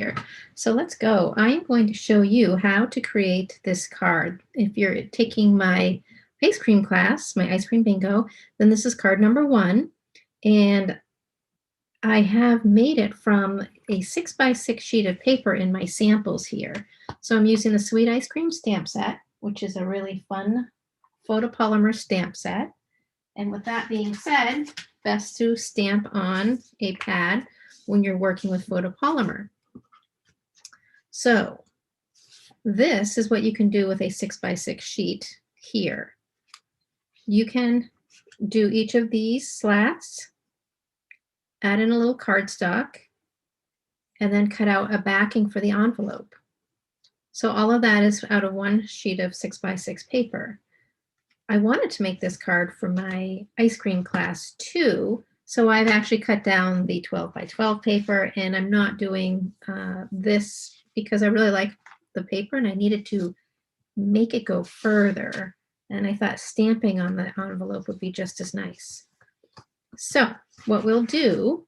here. So let's go. I am going to show you how to create this card. If you're taking my ice cream class, my ice cream bingo, then this is card number 1. And I have made it from a 6x6 sheet of paper in my samples here. So I'm using the Sweet Ice Cream stamp set, which is a really fun photopolymer stamp set. And with that being said, best to stamp on a pad when you're working with photopolymer. So this is what you can do with a 6x6 sheet here. You can do each of these slats, add in a little cardstock, and then cut out a backing for the envelope. So all of that is out of one sheet of 6x6 paper. I wanted to make this card for my ice cream class too, so I've actually cut down the 12x12 paper, and I'm not doing this because I really like the paper and I needed to make it go further. And I thought stamping on the envelope would be just as nice. So what we'll do,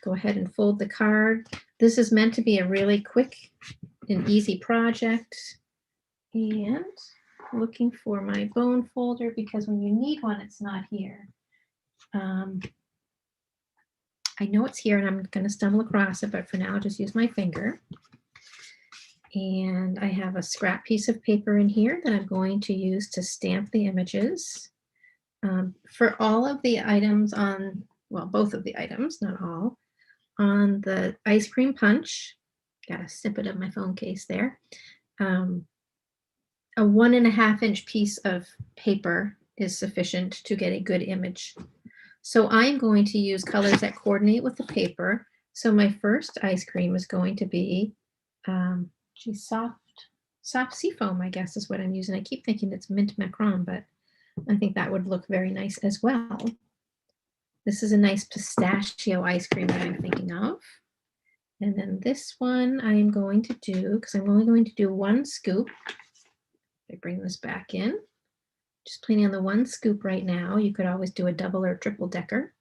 go ahead and fold the card. This is meant to be a really quick and easy project. And looking for my bone folder because when you need one, it's not here. I know it's here and I'm going to stumble across it, but for now I'll just use my finger. And I have a scrap piece of paper in here that I'm going to use to stamp the images. For all of the items on, well, both of the items, not all, on the ice cream punch, got a snippet of my phone case there, a 1.5 inch piece of paper is sufficient to get a good image. So I'm going to use colors that coordinate with the paper. So my first ice cream is going to be soft seafoam, I guess is what I'm using. I keep thinking it's mint macaron, but I think that would look very nice as well. This is a nice pistachio ice cream that I'm thinking of. And then this one I'm going to do, because I'm only going to do 1 scoop. I bring this back in. Just planning on the 1 scoop right now. You could always do a double or triple decker.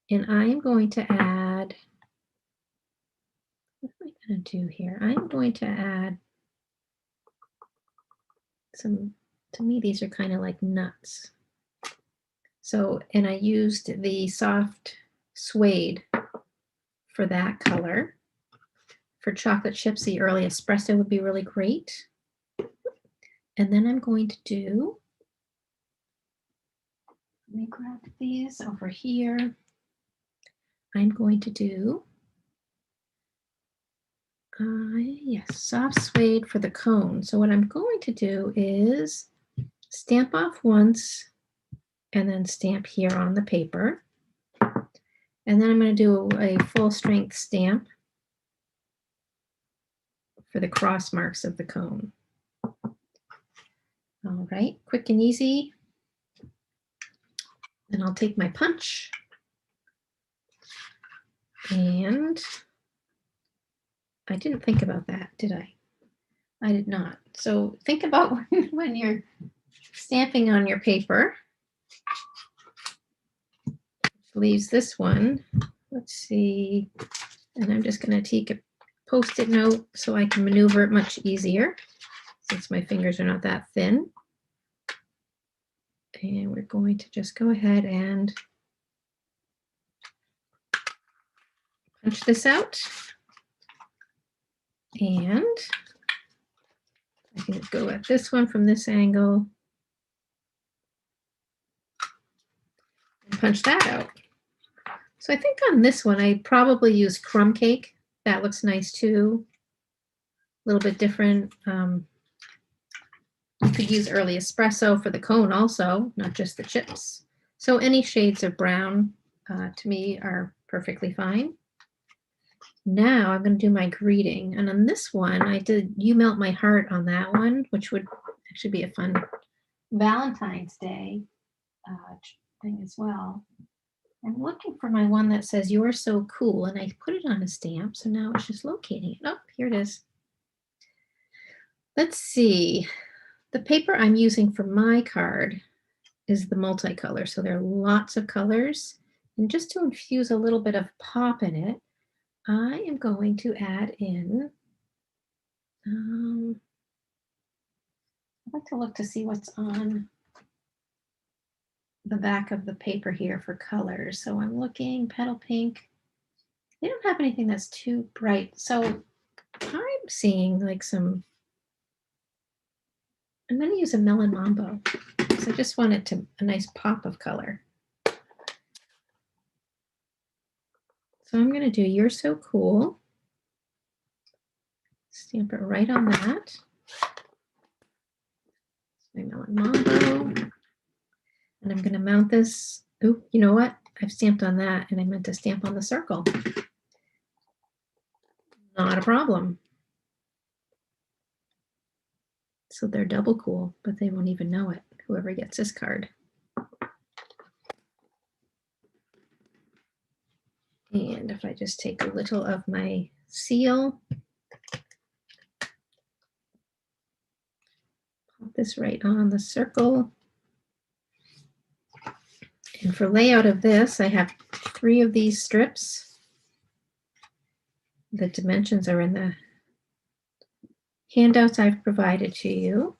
And I am going to add, what am I going to do here? I'm going to add some, to me these are kind of like nuts. So, and I used the soft suede for that color. For chocolate chips, the early espresso would be really great. And then I'm going to do, let me grab these over here. I'm going to do, yes, soft suede for the cone. So what I'm going to do is stamp off once and then stamp here on the paper. And then I'm going to do a full strength stamp for the cross marks of the cone. All right, quick and easy. Then I'll take my punch and I didn't think about that, did I? I did not. So think about when you're stamping on your paper, which leaves this one. Let's see. And I'm just going to take a Post-it note so I can maneuver it much easier since my fingers are not that thin. And we're going to just go ahead and punch this out. And I can go at this one from this angle and punch that out. So I think on this one, I probably use crumb cake. That looks nice too. A little bit different. You could use early espresso for the cone also, not just the chips. So any shades of brown to me are perfectly fine. Now I'm going to do my greeting. And on this one, I did You Melt My Heart on that one, which would actually be a fun Valentine's Day thing as well. I'm looking for my one that says You're So Cool, and I put it on a stamp, so now it's just locating it. Oh, here it is. Let's see. The paper I'm using for my card is the multicolor, so there are lots of colors. And just to infuse a little bit of pop in it, I am going to add in, I'd like to look to see what's on the back of the paper here for colors. So I'm looking, petal pink. They don't have anything that's too bright. So I'm seeing like some, I'm going to use a melon mambo because I just want it to a nice pop of color. So I'm going to do You're So Cool. Stamp it right on that. My melon mambo. And I'm going to mount this. Oh, you know what? I've stamped on that and I meant to stamp on the circle. Not a problem. So they're double cool, but they won't even know it, whoever gets this card. And if I just take a little of my seal, put this right on the circle. And for layout of this, I have 3 of these strips. The dimensions are in the handouts I've provided to you.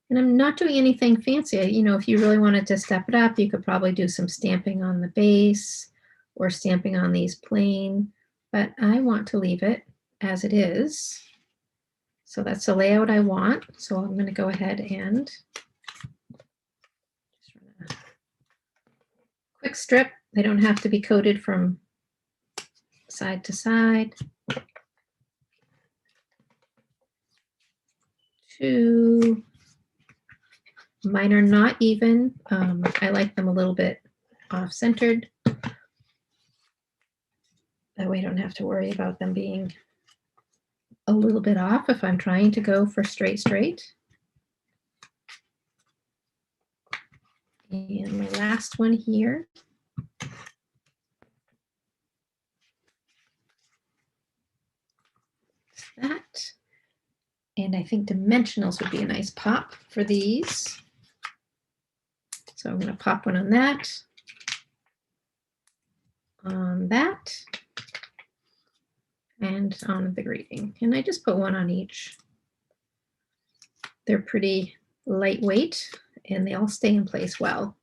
And I'm not doing anything fancy. You know, if you really wanted to step it up, you could probably do some stamping on the base or stamping on these plain, but I want to leave it as it is. So that's the layout I want. So I'm going to go ahead and just run a quick strip. They don't have to be coated from side to side. 2. Mine are not even. I like them a little bit off-centered. That way I don't have to worry about them being a little bit off if I'm trying to go for straight. And my last one here. That. And I think dimensionals would be a nice pop for these. So I'm going to pop one on that, and on the greeting. And I just put one on each. They're pretty lightweight and they all stay in place well.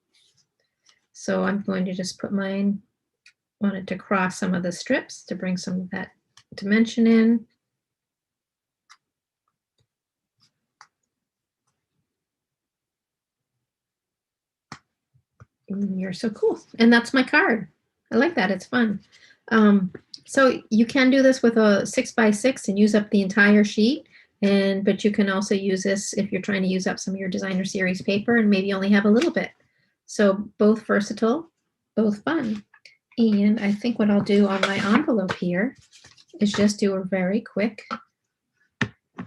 So I'm going to just put mine, wanted to cross some of the strips to bring some of that dimension in. You're so cool. And that's my card. I like that. It's fun. So you can do this with a 6x6 and use up the entire sheet. But you can also use this if you're trying to use up some of your designer series paper and maybe only have a little bit. So both versatile, both fun. And I think what I'll do on my envelope here is just do a very quick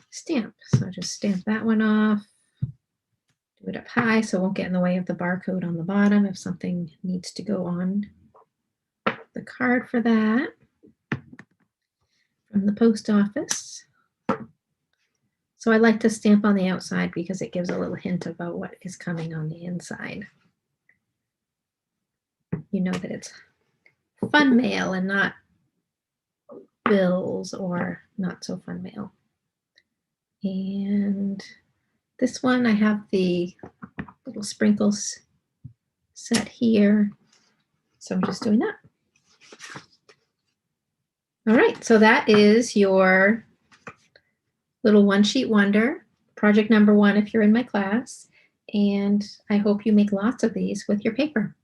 stamp. So just stamp that one off. Do it up high so it won't get in the way of the barcode on the bottom if something needs to go on the card for that. From the post office. So I like to stamp on the outside because it gives a little hint about what is coming on the inside. You know that it's fun mail and not bills or not so fun mail. And this one, I have the little sprinkles set here. So I'm just doing that. All right, so that is your little one sheet wonder, project number 1 if you're in my class. And I hope you make lots of these with your paper.